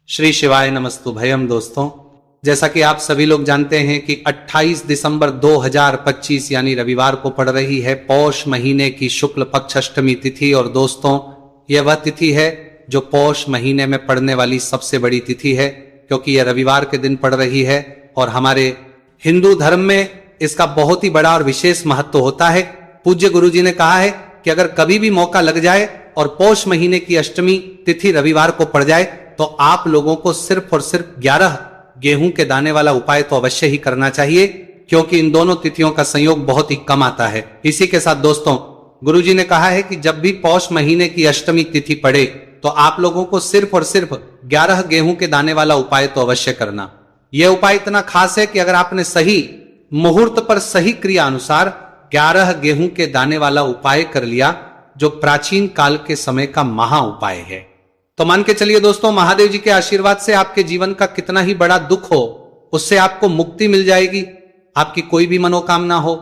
श्री शिवाय नमस्तु भयम। दोस्तों, जैसा कि आप सभी लोग जानते हैं कि 28 दिसंबर 2025 यानी रविवार को पड़ रही है पौष महीने की शुक्ल पक्ष अष्टमी तिथि। और दोस्तों, यह वह तिथि है जो पौष महीने में पड़ने वाली सबसे बड़ी तिथि है, क्योंकि यह रविवार के दिन पड़ रही है। और हमारे हिंदू धर्म में इसका बहुत ही बड़ा और विशेष महत्व होता है। पूज्य गुरु जी ने कहा है कि अगर कभी भी मौका लग जाए और पौष महीने की अष्टमी तिथि रविवार को पड़ जाए तो आप लोगों को सिर्फ और सिर्फ 11 गेहूं के दाने वाला उपाय तो अवश्य ही करना चाहिए, क्योंकि इन दोनों तिथियों का संयोग बहुत ही कम आता है। इसी के साथ दोस्तों, गुरुजी ने कहा है कि जब भी पौष महीने की अष्टमी तिथि पड़े तो आप लोगों को सिर्फ और सिर्फ 11 गेहूं के दाने वाला उपाय तो अवश्य करना। यह उपाय इतना खास है कि अगर आपने सही मुहूर्त पर सही क्रिया अनुसार 11 गेहूं के दाने वाला उपाय कर लिया, जो प्राचीन काल के समय का महा उपाय है, तो मान के चलिए दोस्तों, महादेव जी के आशीर्वाद से आपके जीवन का कितना ही बड़ा दुख हो उससे आपको मुक्ति मिल जाएगी। आपकी कोई भी मनोकामना हो,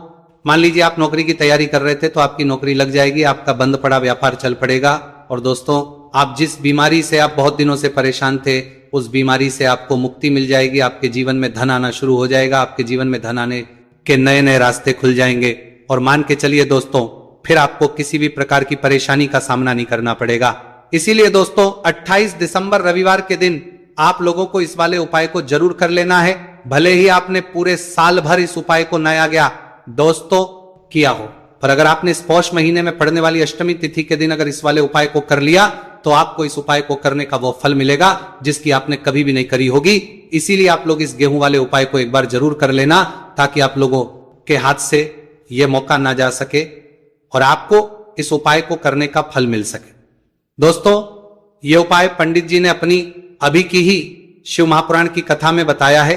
मान लीजिए आप नौकरी की तैयारी कर रहे थे तो आपकी नौकरी लग जाएगी, आपका बंद पड़ा व्यापार चल पड़ेगा। और दोस्तों, आप जिस बीमारी से आप बहुत दिनों से परेशान थे उस बीमारी से आपको मुक्ति मिल जाएगी। आपके जीवन में धन आना शुरू हो जाएगा, आपके जीवन में धन आने के नए नए रास्ते खुल जाएंगे। और मान के चलिए दोस्तों, फिर आपको किसी भी प्रकार की परेशानी का सामना नहीं करना पड़ेगा। इसीलिए दोस्तों, 28 दिसंबर रविवार के दिन आप लोगों को इस वाले उपाय को जरूर कर लेना है। भले ही आपने पूरे साल भर इस उपाय को नया गया दोस्तों किया हो, पर अगर आपने इस पौष महीने में पड़ने वाली अष्टमी तिथि के दिन अगर इस वाले उपाय को कर लिया तो आपको इस उपाय को करने का वो फल मिलेगा जिसकी आपने कभी भी नहीं करी होगी। इसीलिए आप लोग इस गेहूं वाले उपाय को एक बार जरूर कर लेना, ताकि आप लोगों के हाथ से यह मौका ना जा सके और आपको इस उपाय को करने का फल मिल सके। दोस्तों, यह उपाय पंडित जी ने अपनी अभी की ही शिव महापुराण की कथा में बताया है,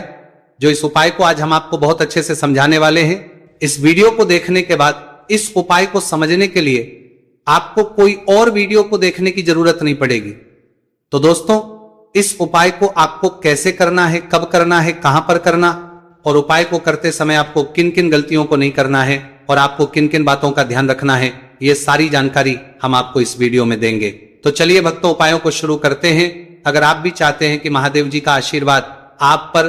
जो इस उपाय को आज हम आपको बहुत अच्छे से समझाने वाले हैं। इस वीडियो को देखने के बाद इस उपाय को समझने के लिए आपको कोई और वीडियो को देखने की जरूरत नहीं पड़ेगी। तो दोस्तों, इस उपाय को आपको कैसे करना है, कब करना है, कहां पर करना, और उपाय को करते समय आपको किन किन गलतियों को नहीं करना है और आपको किन किन बातों का ध्यान रखना है, यह सारी जानकारी हम आपको इस वीडियो में देंगे। तो चलिए भक्तों, उपायों को शुरू करते हैं। अगर आप भी चाहते हैं कि महादेव जी का आशीर्वाद आप पर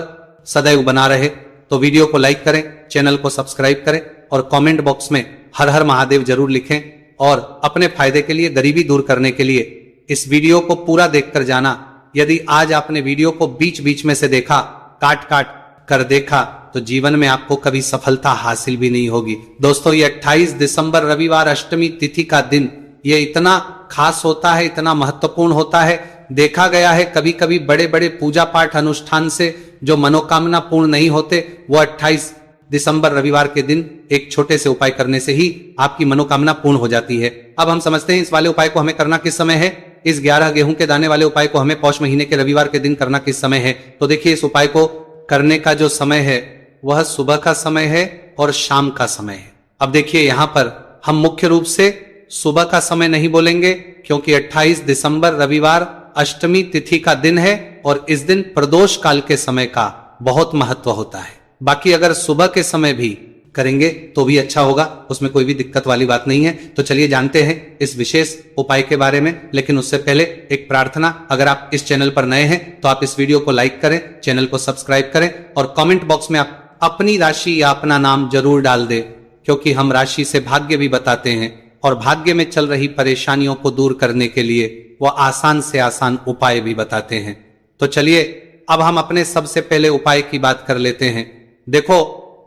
सदैव बना रहे तो वीडियो को लाइक करें, चैनल को सब्सक्राइब करें और कमेंट बॉक्स में हर हर महादेव जरूर लिखें। और अपने फायदे के लिए, गरीबी दूर करने के लिए इस वीडियो को पूरा देखकर जाना। यदि आज आपने वीडियो को बीच बीच में से देखा, काट काट कर देखा, तो जीवन में आपको कभी सफलता हासिल भी नहीं होगी। दोस्तों, ये 28 दिसंबर रविवार अष्टमी तिथि का दिन ये इतना खास होता है, इतना महत्वपूर्ण होता है। देखा गया है कभी कभी बड़े बड़े पूजा पाठ अनुष्ठान से जो मनोकामना पूर्ण नहीं होते, वो 28 दिसंबर रविवार के दिन एक छोटे से उपाय करने से ही आपकी मनोकामना पूर्ण हो जाती है। अब हम समझते हैं इस वाले उपाय को हमें करना किस समय है। इस 11 गेहूं के दाने वाले उपाय को हमें पौष महीने के रविवार के दिन करना किस समय है। तो देखिए, इस उपाय को करने का जो समय है वह सुबह का समय है और शाम का समय है। अब देखिए, यहां पर हम मुख्य रूप से सुबह का समय नहीं बोलेंगे, क्योंकि 28 दिसंबर रविवार अष्टमी तिथि का दिन है और इस दिन प्रदोष काल के समय का बहुत महत्व होता है। बाकी अगर सुबह के समय भी करेंगे तो भी अच्छा होगा, उसमें कोई भी दिक्कत वाली बात नहीं है। तो चलिए जानते हैं इस विशेष उपाय के बारे में। लेकिन उससे पहले एक प्रार्थना, अगर आप इस चैनल पर नए हैं तो आप इस वीडियो को लाइक करें, चैनल को सब्सक्राइब करें और कमेंट बॉक्स में आप अपनी राशि या अपना नाम जरूर डाल दें, क्योंकि हम राशि से भाग्य भी बताते हैं और भाग्य में चल रही परेशानियों को दूर करने के लिए वह आसान से आसान उपाय भी बताते हैं। तो चलिए अब हम अपने सबसे पहले उपाय की बात कर लेते हैं। देखो,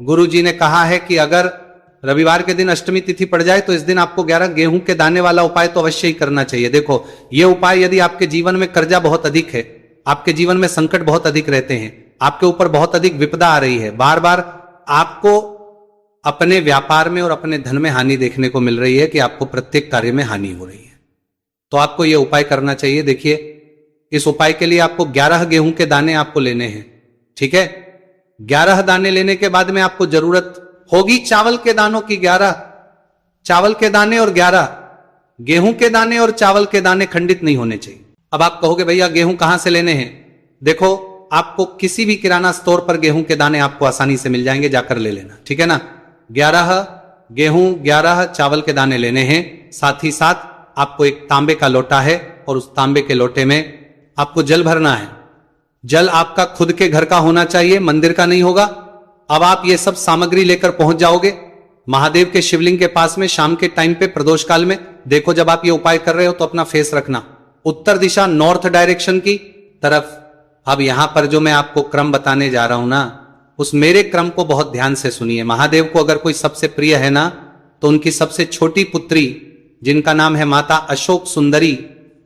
गुरु जी ने कहा है कि अगर रविवार के दिन अष्टमी तिथि पड़ जाए तो इस दिन आपको 11 गेहूं के दाने वाला उपाय तो अवश्य ही करना चाहिए। देखो, यह उपाय यदि आपके जीवन में कर्जा बहुत अधिक है, आपके जीवन में संकट बहुत अधिक रहते हैं, आपके ऊपर बहुत अधिक विपदा आ रही है, बार बार आपको अपने व्यापार में और अपने धन में हानि देखने को मिल रही है कि आपको प्रत्येक कार्य में हानि हो रही है, तो आपको यह उपाय करना चाहिए। देखिए, इस उपाय के लिए आपको 11 गेहूं के दाने आपको लेने हैं, ठीक है। 11 दाने लेने के बाद में आपको जरूरत होगी चावल के दानों की। 11 चावल के दाने और 11 गेहूं के दाने और चावल के दाने खंडित नहीं होने चाहिए। अब आप कहोगे भैया गेहूं कहां से लेने हैं। देखो, आपको किसी भी किराना स्टोर पर गेहूं के दाने आपको आसानी से मिल जाएंगे, जाकर ले लेना, ठीक है ना। 11 गेहूं 11 चावल के दाने लेने हैं। साथ ही साथ आपको एक तांबे का लोटा है और उस तांबे के लोटे में आपको जल भरना है। जल आपका खुद के घर का होना चाहिए, मंदिर का नहीं होगा। अब आप ये सब सामग्री लेकर पहुंच जाओगे महादेव के शिवलिंग के पास में शाम के टाइम पे प्रदोष काल में। देखो जब आप ये उपाय कर रहे हो तो अपना फेस रखना उत्तर दिशा, नॉर्थ डायरेक्शन की तरफ। अब यहां पर जो मैं आपको क्रम बताने जा रहा हूं ना, उस मेरे क्रम को बहुत ध्यान से सुनिए। महादेव को अगर कोई सबसे प्रिय है ना, तो उनकी सबसे छोटी पुत्री जिनका नाम है माता अशोक सुंदरी,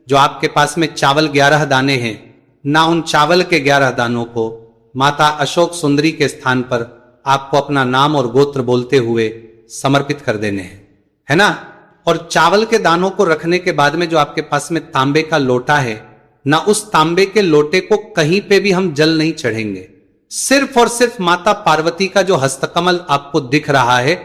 जो आपके पास में चावल 11 दाने हैं ना, उन चावल के 11 दानों को माता अशोक सुंदरी के स्थान पर आपको अपना नाम और गोत्र बोलते हुए समर्पित कर देने हैं, है ना। और चावल के दानों को रखने के बाद में जो आपके पास में तांबे का लोटा है ना, उस तांबे के लोटे को कहीं पे भी हम जल नहीं चढ़ेंगे। सिर्फ और सिर्फ माता पार्वती का जो हस्तकमल आपको दिख रहा है,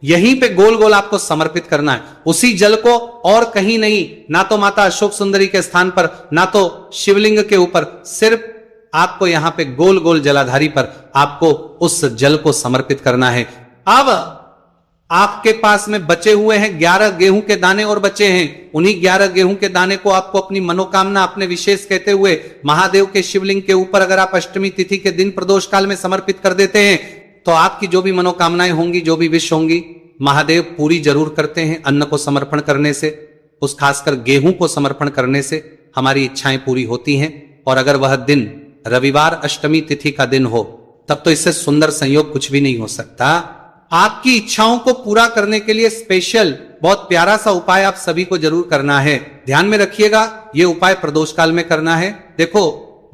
यहीं पे गोल गोल आपको समर्पित करना है उसी जल को, और कहीं नहीं। ना तो माता अशोक सुंदरी के स्थान पर, ना तो शिवलिंग के ऊपर, सिर्फ आपको यहां पे गोल गोल जलाधारी पर आपको उस जल को समर्पित करना है। अब आपके पास में बचे हुए हैं 11 गेहूं के दाने और बचे हैं। उन्हीं 11 गेहूं के दाने को आपको अपनी मनोकामना, अपने विशेष कहते हुए महादेव के शिवलिंग के ऊपर अगर आप अष्टमी तिथि के दिन प्रदोष काल में समर्पित कर देते हैं, तो आपकी जो भी मनोकामनाएं होंगी, जो भी विश होंगी, महादेव पूरी जरूर करते हैं। अन्न को समर्पण करने से, उस खासकर गेहूं को समर्पण करने से हमारी इच्छाएं पूरी होती हैं। और अगर वह दिन रविवार अष्टमी तिथि का दिन हो, तब तो इससे सुंदर संयोग कुछ भी नहीं हो सकता। आपकी इच्छाओं को पूरा करने के लिए स्पेशल बहुत प्यारा सा उपाय आप सभी को जरूर करना है। ध्यान में रखिएगा, यह उपाय प्रदोष काल में करना है। देखो,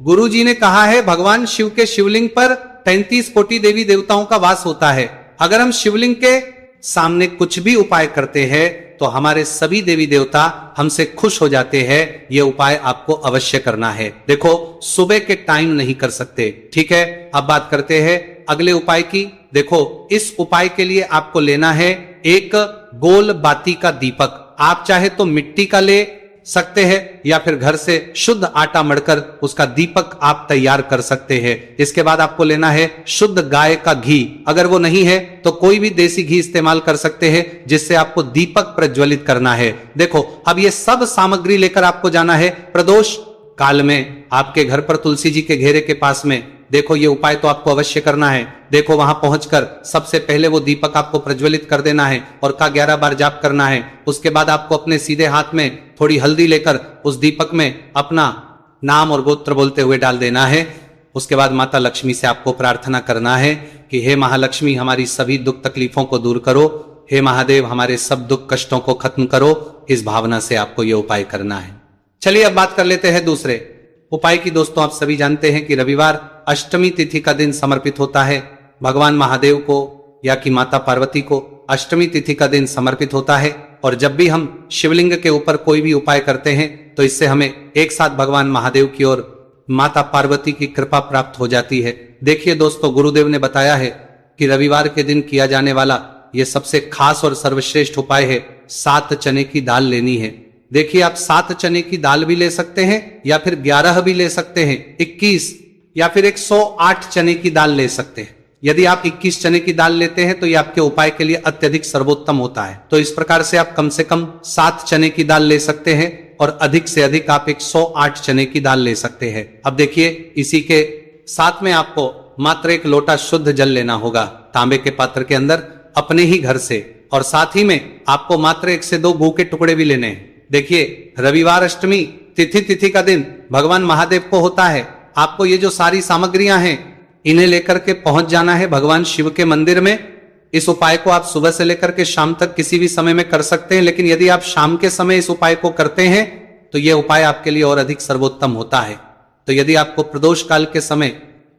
गुरु जी ने कहा है भगवान शिव के शिवलिंग पर 33 कोटि देवी देवताओं का वास होता है। अगर हम शिवलिंग के सामने कुछ भी उपाय करते हैं तो हमारे सभी देवी देवता हमसे खुश हो जाते हैं। यह उपाय आपको अवश्य करना है। देखो, सुबह के टाइम नहीं कर सकते, ठीक है। अब बात करते हैं अगले उपाय की। देखो, इस उपाय के लिए आपको लेना है एक गोल बाती का दीपक। आप चाहे तो मिट्टी का ले सकते हैं या फिर घर से शुद्ध आटा मढ़कर उसका दीपक आप तैयार कर सकते हैं। इसके बाद आपको लेना है शुद्ध गाय का घी। अगर वो नहीं है तो कोई भी देसी घी इस्तेमाल कर सकते हैं, जिससे आपको दीपक प्रज्वलित करना है। देखो, अब ये सब सामग्री लेकर आपको जाना है प्रदोष काल में आपके घर पर तुलसी जी के घेरे के पास में। देखो, ये उपाय तो आपको अवश्य करना है। देखो, वहां पहुंचकर सबसे पहले वो दीपक आपको प्रज्वलित कर देना है और का 11 बार जाप करना है। उसके बाद आपको अपने सीधे हाथ में थोड़ी हल्दी लेकर उस दीपक में अपना नाम और गोत्र बोलते हुए डाल देना है। उसके बाद माता लक्ष्मी से आपको प्रार्थना करना है कि हे महालक्ष्मी, हमारी सभी दुख तकलीफों को दूर करो। हे महादेव, हमारे सब दुख कष्टों को खत्म करो। इस भावना से आपको ये उपाय करना है। चलिए अब बात कर लेते हैं दूसरे उपाय की। दोस्तों, आप सभी जानते हैं कि रविवार अष्टमी तिथि का दिन समर्पित होता है भगवान महादेव को या कि माता पार्वती को। अष्टमी तिथि का दिन समर्पित होता है और जब भी हम शिवलिंग के ऊपर कोई भी उपाय करते हैं तो इससे हमें एक साथ भगवान महादेव की और माता पार्वती की कृपा प्राप्त हो जाती है। देखिए दोस्तों, गुरुदेव ने बताया है कि रविवार के दिन किया जाने वाला यह सबसे खास और सर्वश्रेष्ठ उपाय है। 7 चने की दाल लेनी है। देखिए, आप 7 चने की दाल भी ले सकते हैं या फिर 11 भी ले सकते हैं, 21 या फिर 108 चने की दाल ले सकते हैं। यदि आप 21 चने की दाल लेते हैं तो यह आपके उपाय के लिए अत्यधिक सर्वोत्तम होता है। तो इस प्रकार से आप कम से कम 7 चने की दाल ले सकते हैं और अधिक से अधिक आप 108 चने की दाल ले सकते हैं। अब देखिए, इसी के साथ में आपको मात्र 1 लोटा शुद्ध जल लेना होगा तांबे के पात्र के अंदर अपने ही घर से, और साथ ही में आपको मात्र 1 से 2 गू के टुकड़े भी लेने हैं। देखिए, रविवार अष्टमी तिथि का दिन भगवान महादेव को होता है। आपको ये जो सारी सामग्रियां हैं, इन्हें लेकर के पहुंच जाना है भगवान शिव के मंदिर में। इस उपाय को आप सुबह से लेकर के शाम तक किसी भी समय में कर सकते हैं, लेकिन यदि आप शाम के समय इस उपाय को करते हैं तो यह उपाय आपके लिए और अधिक सर्वोत्तम होता है। तो यदि आपको प्रदोष काल के समय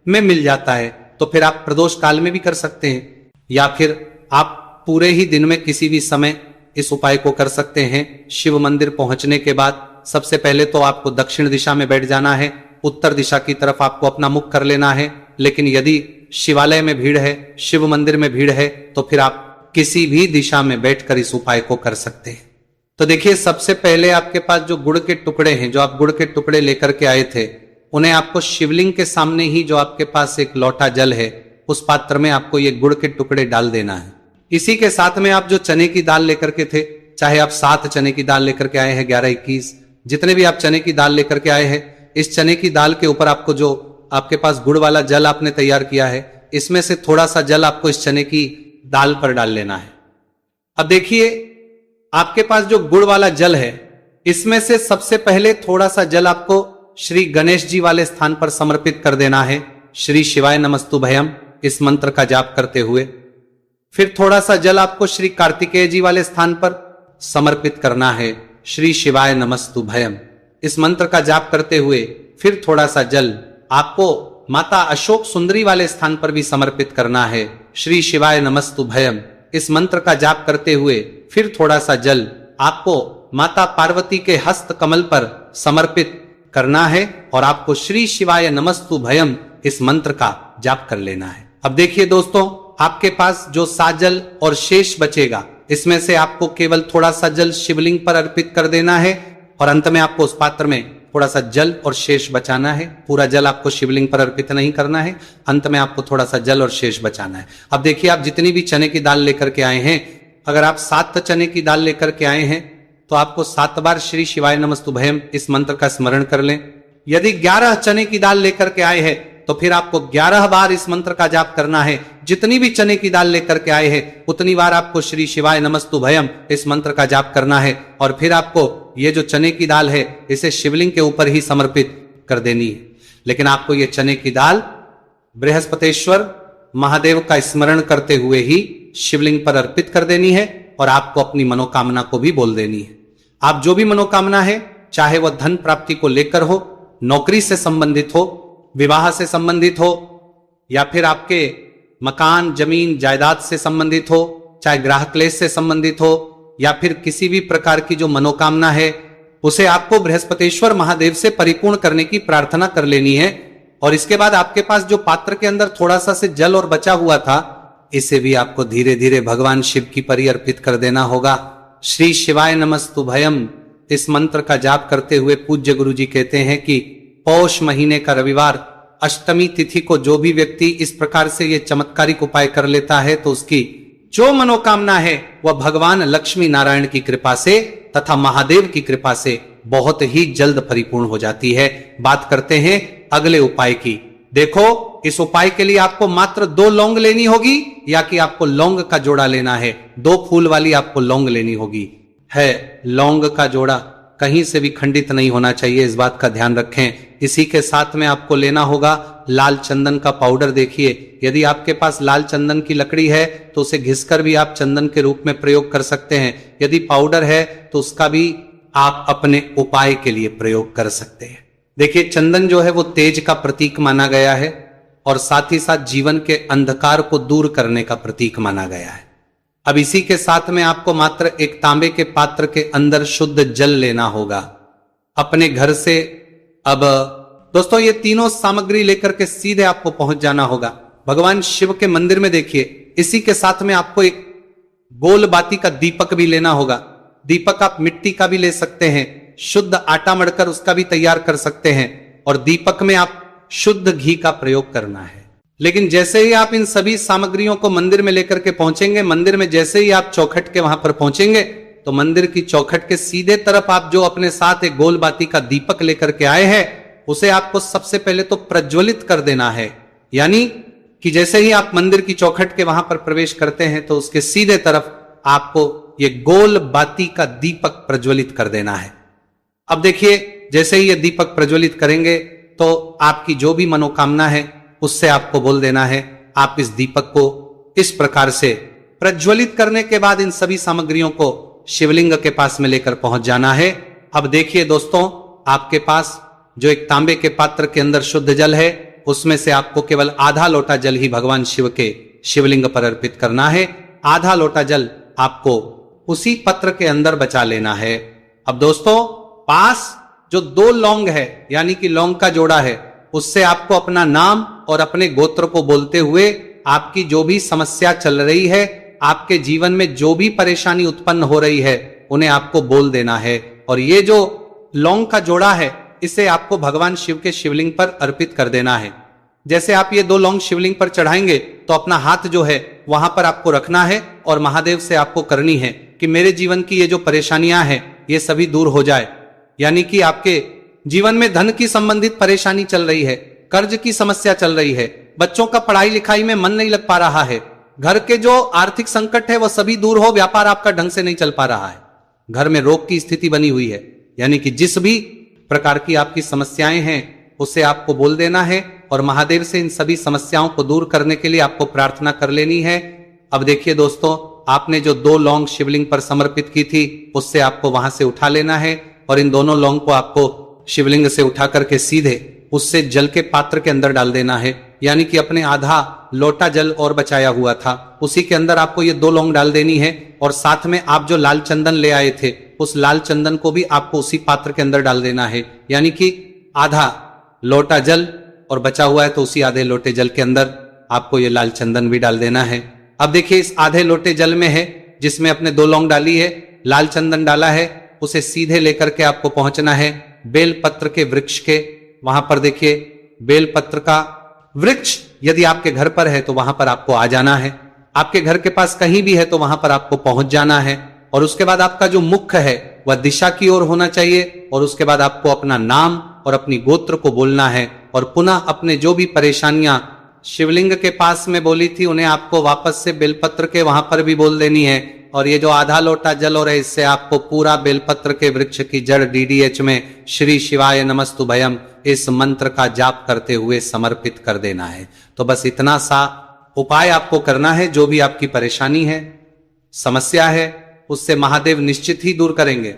में मिल जाता है तो फिर आप प्रदोष काल में भी कर सकते हैं, या फिर आप पूरे ही दिन में किसी भी समय इस उपाय को कर सकते हैं। शिव मंदिर पहुंचने के बाद सबसे पहले तो आपको दक्षिण दिशा में बैठ जाना है। उत्तर दिशा की तरफ आपको अपना मुख कर लेना है। लेकिन यदि शिवालय में भीड़ है, शिव मंदिर में भीड़ है, तो फिर आप किसी भी दिशा में बैठकर इस उपाय को कर सकते हैं। तो देखिए, सबसे पहले आपके पास जो गुड़ के टुकड़े हैं, जो आप गुड़ के टुकड़े लेकर के आए थे, उन्हें आपको शिवलिंग के सामने ही जो आपके पास एक लोटा जल है, उस पात्र में आपको ये गुड़ के टुकड़े डाल देना है। इसी के साथ में आप जो चने की दाल लेकर के थे, चाहे आप 7 चने की दाल लेकर के आए हैं, 11, 21, जितने भी आप चने की दाल लेकर के आए हैं, इस चने की दाल के ऊपर आपको जो आपके पास गुड़ वाला जल आपने तैयार किया है, इसमें से थोड़ा सा जल आपको इस चने की दाल पर डाल लेना है। अब देखिए, आपके पास जो गुड़ वाला जल है, इसमें से सबसे पहले थोड़ा सा जल आपको श्री गणेश जी वाले स्थान पर समर्पित कर देना है, श्री शिवाय नमस्तुभयम इस मंत्र का जाप करते हुए। फिर थोड़ा सा जल आपको श्री कार्तिकेय जी वाले स्थान पर समर्पित करना है, श्री शिवाय नमस्तुभयम इस मंत्र का जाप करते हुए। फिर थोड़ा सा जल आपको माता अशोक सुंदरी वाले स्थान पर भी समर्पित करना है, श्री शिवाय नमस्तुभयम इस मंत्र का जाप करते हुए। फिर थोड़ा सा जल आपको माता पार्वती के हस्त कमल पर समर्पित करना है और आपको श्री शिवाय नमस्तुभयम इस मंत्र का जाप कर लेना है। अब देखिए दोस्तों, आपके पास जो साजल और शेष बचेगा, इसमें से आपको केवल थोड़ा सा जल शिवलिंग पर अर्पित कर देना है और अंत में आपको उस पात्र में थोड़ा सा जल और शेष बचाना है। पूरा जल आपको शिवलिंग पर अर्पित नहीं करना है, अंत में आपको थोड़ा सा जल और शेष बचाना है। अब देखिए, आप जितनी भी चने की दाल लेकर के आए हैं, अगर आप 7 चने की दाल लेकर के आए हैं तो आपको 7 बार श्री शिवाय नमस्तुभयम इस मंत्र का स्मरण कर लें। यदि 11 चने की दाल लेकर के आए हैं तो फिर आपको 11 बार इस मंत्र का जाप करना है। जितनी भी चने की दाल लेकर के आए हैं उतनी बार आपको श्री शिवाय नमस्तुभयम इस मंत्र का जाप करना है और फिर आपको ये जो चने की दाल है इसे शिवलिंग के ऊपर ही समर्पित कर देनी है। लेकिन आपको ये चने की दाल बृहस्पतेश्वर महादेव का स्मरण करते हुए ही शिवलिंग पर अर्पित कर देनी है और आपको अपनी मनोकामना को भी बोल देनी है। आप जो भी मनोकामना है, चाहे वह धन प्राप्ति को लेकर हो, नौकरी से संबंधित हो, विवाह से संबंधित हो, या फिर आपके मकान जमीन जायदाद से संबंधित हो, चाहे ग्राहक क्लेश से संबंधित हो, या फिर किसी भी प्रकार की जो मनोकामना है उसे आपको बृहस्पतेश्वर महादेव से परिपूर्ण करने की प्रार्थना कर लेनी है। और इसके बाद आपके पास जो पात्र के अंदर थोड़ा सा से जल और बचा हुआ था, इसे भी आपको धीरे धीरे भगवान शिव की परी अर्पित कर देना होगा। श्री शिवाय नमस्तुभयम इस मंत्र का जाप करते हुए पूज्य गुरु जी कहते हैं कि पौष महीने का रविवार अष्टमी तिथि को जो भी व्यक्ति इस प्रकार से ये चमत्कारिक उपाय कर लेता है तो उसकी जो मनोकामना है वह भगवान लक्ष्मी नारायण की कृपा से तथा महादेव की कृपा से बहुत ही जल्द परिपूर्ण हो जाती है। बात करते हैं अगले उपाय की। देखो, इस उपाय के लिए आपको मात्र 2 लौंग लेनी होगी या कि आपको लौंग का जोड़ा लेना है। 2 फूल वाली आपको लौंग लेनी होगी। है, लौंग का जोड़ा कहीं से भी खंडित नहीं होना चाहिए, इस बात का ध्यान रखें। इसी के साथ में आपको लेना होगा लाल चंदन का पाउडर। देखिए, यदि आपके पास लाल चंदन की लकड़ी है तो उसे घिसकर भी आप चंदन के रूप में प्रयोग कर सकते हैं। यदि पाउडर है तो उसका भी आप अपने उपाय के लिए प्रयोग कर सकते हैं। देखिए, चंदन जो है वो तेज का प्रतीक माना गया है और साथ ही साथ जीवन के अंधकार को दूर करने का प्रतीक माना गया है। अब इसी के साथ में आपको मात्र एक तांबे के पात्र के अंदर शुद्ध जल लेना होगा अपने घर से। अब दोस्तों, ये तीनों सामग्री लेकर के सीधे आपको पहुंच जाना होगा भगवान शिव के मंदिर में। देखिए, इसी के साथ में आपको एक गोल बाती का दीपक भी लेना होगा। दीपक आप मिट्टी का भी ले सकते हैं, शुद्ध आटा मढ़कर उसका भी तैयार कर सकते हैं और दीपक में आप शुद्ध घी का प्रयोग करना है। लेकिन जैसे ही आप इन सभी सामग्रियों को मंदिर में लेकर के पहुंचेंगे, मंदिर में जैसे ही आप चौखट के वहां पर पहुंचेंगे तो मंदिर की चौखट के सीधे तरफ आप जो अपने साथ एक गोल बाती का दीपक लेकर के आए हैं उसे आपको सबसे पहले तो प्रज्वलित कर देना है। यानी कि जैसे ही आप मंदिर की चौखट के वहां पर प्रवेश करते हैं तो उसके सीधे तरफ आपको ये गोल बाती का दीपक प्रज्वलित कर देना है। अब देखिए, जैसे ही ये दीपक प्रज्वलित करेंगे तो आपकी जो भी मनोकामना है उससे आपको बोल देना है। आप इस दीपक को इस प्रकार से प्रज्वलित करने के बाद इन सभी सामग्रियों को शिवलिंग के पास में लेकर पहुंच जाना है। अब देखिए दोस्तों, आपके पास जो एक तांबे के पात्र के अंदर शुद्ध जल है उसमें से आपको केवल आधा लोटा जल ही भगवान शिव के शिवलिंग पर अर्पित करना है। आधा लोटा जल आपको उसी पत्र के अंदर बचा लेना है। अब दोस्तों, पास जो 2 लौंग है यानी कि लौंग का जोड़ा है, उससे आपको अपना नाम और अपने गोत्र को बोलते हुए आपकी जो भी समस्या चल रही है, आपके जीवन में जो भी परेशानी उत्पन्न हो रही है, उन्हें आपको बोल देना है। और ये जो लौंग का जोड़ा है इसे आपको भगवान शिव के शिवलिंग पर अर्पित कर देना है। जैसे आप ये 2 लौंग शिवलिंग पर चढ़ाएंगे तो अपना हाथ जो है वहां पर आपको रखना है और महादेव से आपको करनी है कि मेरे जीवन की ये जो परेशानियां हैं ये सभी दूर हो जाए। यानी कि आपके जीवन में धन की संबंधित परेशानी चल रही है, कर्ज की समस्या चल रही है, बच्चों का पढ़ाई लिखाई में मन नहीं लग पा रहा है, घर के जो आर्थिक संकट है वह सभी दूर हो, व्यापार आपका ढंग से नहीं चल पा रहा है, घर में रोग की स्थिति बनी हुई है, यानी कि जिस भी प्रकार की आपकी समस्याएं हैं उसे आपको बोल देना है और महादेव से इन सभी समस्याओं को दूर करने के लिए आपको प्रार्थना कर लेनी है। अब देखिए दोस्तों, आपने जो 2 लौंग शिवलिंग पर समर्पित की थी उससे आपको वहां से उठा लेना है और इन दोनों लौंग को आपको शिवलिंग से उठा करके सीधे उससे जल के पात्र के अंदर डाल देना है, यानी कि अपने आधा लोटा जल और बचाया हुआ था उसी के अंदर आपको ये 2 लौंग डाल देनी है और साथ में आप जो लाल चंदन ले आए थे उस लाल चंदन को भी आपको उसी पात्र के अंदर डाल देना है, यानी कि आधा लोटा जल और बचा हुआ है तो उसी आधे लोटे जल के अंदर आपको ये लाल चंदन भी डाल देना है। अब देखिए, इस आधे लोटे जल में है जिसमें अपने 2 लौंग डाली है, लाल चंदन डाला है, उसे सीधे लेकर के आपको पहुंचना है बेल पत्र के वृक्ष के, वहां पर देखिए बेल पत्र का वृक्ष यदि आपके घर पर है तो वहां पर आपको आ जाना है, आपके घर के पास कहीं भी है तो वहां पर आपको पहुंच जाना है और उसके बाद आपका जो मुख है वह दिशा की ओर होना चाहिए और उसके बाद आपको अपना नाम और अपनी गोत्र को बोलना है और पुनः अपने जो भी परेशानियां शिवलिंग के पास में बोली थी उन्हें आपको वापस से बेलपत्र के वहां पर भी बोल देनी है और ये जो आधा लोटा जल हो रहा है इससे आपको पूरा बेलपत्र के वृक्ष की जड़ DDH में श्री शिवाय नमस्तुभयम इस मंत्र का जाप करते हुए समर्पित कर देना है। तो बस इतना सा उपाय आपको करना है, जो भी आपकी परेशानी है, समस्या है, उससे महादेव निश्चित ही दूर करेंगे।